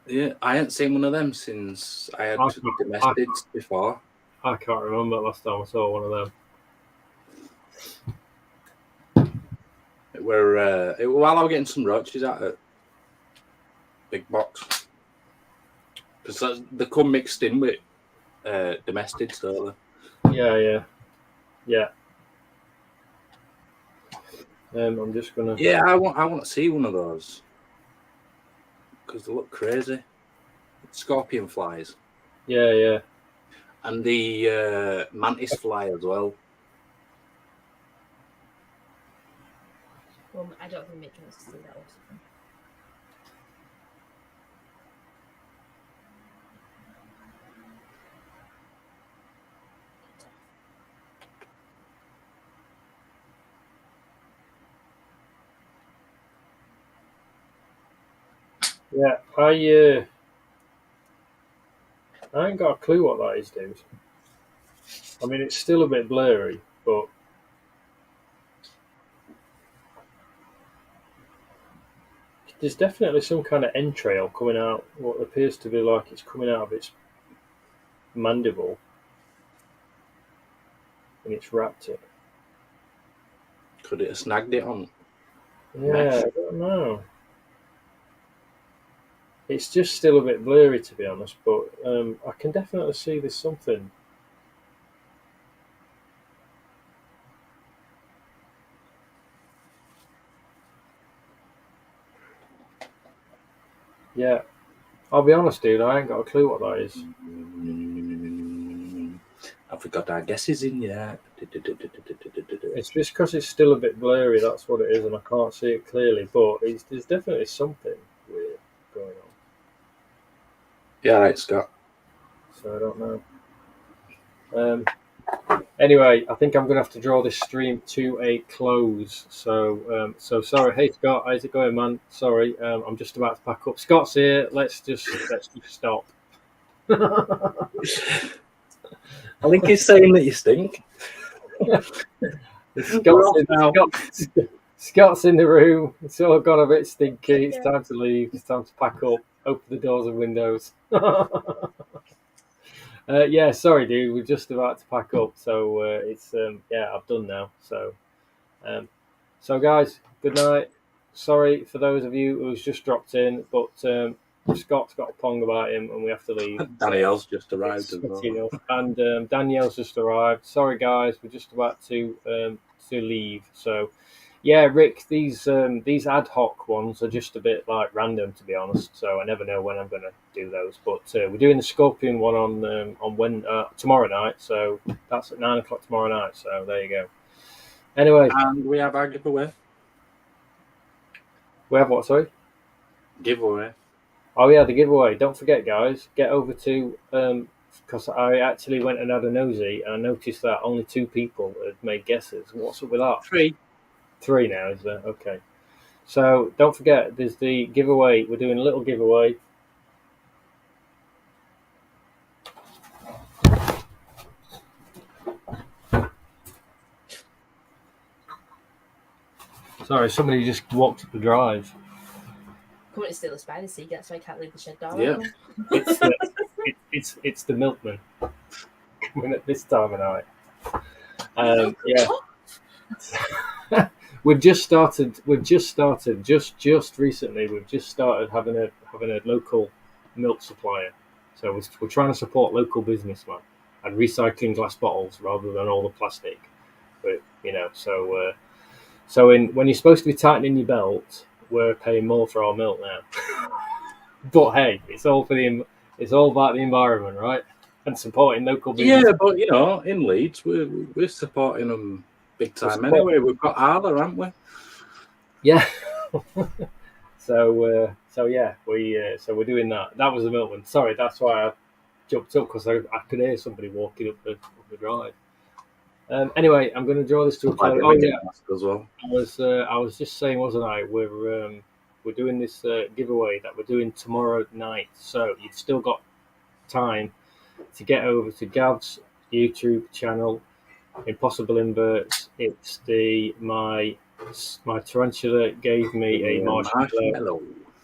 Yeah, I ain't seen one of them since I had domestics before. I can't remember the last time I saw one of them. While I was getting some roaches out of big box. Because they come mixed in with domestics, don't they? Yeah. I'm just gonna. Yeah, I want to see one of those because they look crazy. Scorpion flies. Yeah. And the mantis fly as well. Well, I don't think making us see that also. Yeah, I ain't got a clue what that is, dude. I mean, it's still a bit blurry, but there's definitely some kind of entrail coming out, what appears to be like it's coming out of its mandible, and it's wrapped it. Could it have snagged it on? Yeah, mesh? I don't know. It's just still a bit blurry, to be honest, but I can definitely see there's something. Yeah, I'll be honest, dude, I ain't got a clue what that is. I forgot our guesses in yet. It's just because it's still a bit blurry, that's what it is, and I can't see it clearly, but there's definitely something weird going on. Yeah, right, Scott. So I don't know. Anyway, I think I'm going to have to draw this stream to a close. So sorry. Hey Scott, how's it going, man? Sorry, I'm just about to pack up. Scott's here. Let's just stop. I think he's saying that you stink. Scott's in the room. It's all gone a bit stinky. It's time to leave. It's time to pack up. Open the doors and windows. Yeah, sorry, dude. We're just about to pack up, so it's I've done now. So guys, good night. Sorry for those of you who's just dropped in, but Scott's got a pong about him, and we have to leave. Danielle's just arrived as well. And Danielle's just arrived. Sorry, guys. We're just about to to leave. So, yeah, Rick, these ad hoc ones are just a bit like random, to be honest. So I never know when I'm going to do those. But we're doing the Scorpion one on tomorrow night. So that's at 9 o'clock tomorrow night. So there you go. Anyway, And we have our giveaway. we have what? Sorry. Giveaway. Oh yeah, the giveaway. Don't forget, guys. Get over to because I actually went and had a nosy and I noticed that only 2 people had made guesses. What's up with that? 3. 3 now, is there? Okay. So don't forget, there's the giveaway. We're doing a little giveaway. Sorry, somebody just walked up the drive. Coming to steal a spider seed, that's why I can't leave the shed door Yeah. open. It's the milkman coming at this time of night. Yeah. We've just started just recently. We've just started having a local milk supplier. So we're trying to support local businessmen and recycling glass bottles rather than all the plastic. But so when you're supposed to be tightening your belt, we're paying more for our milk now. But hey, it's all about the environment, right? And supporting local business. Yeah, but in Leeds, we're supporting them big time anyway. We've got Arla, haven't we? Yeah. So yeah, we're doing that. That was the milkman. Sorry, that's why I jumped up because I could hear somebody walking up the drive. Anyway, I'm going to draw this to a close. Oh yeah, as well. I was just saying, wasn't I? We're doing this giveaway that we're doing tomorrow night. So you've still got time to get over to Gav's YouTube channel, Impossible Inverts. It's my tarantula gave me a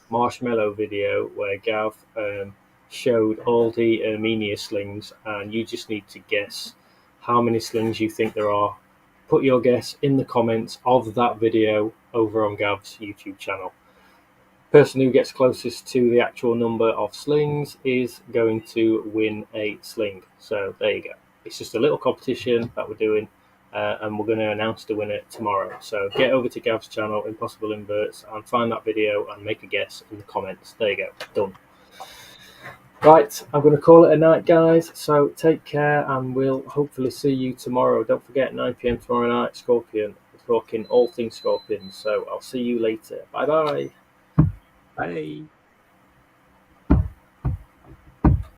marshmallow video where Gav showed all the Armenia slings, and you just need to guess how many slings you think there are. Put your guess in the comments of that video over on Gav's YouTube channel. Person who gets closest to the actual number of slings is going to win a sling. So there you go. It's just a little competition that we're doing, and we're going to announce the winner tomorrow. So get over to Gav's channel, Impossible Inverts, and find that video and make a guess in the comments. There you go. Done. Right, I'm going to call it a night, guys. So take care, and we'll hopefully see you tomorrow. Don't forget, 9 p.m. tomorrow night, Scorpion. We're talking all things Scorpion. So I'll see you later. Bye-bye. Bye.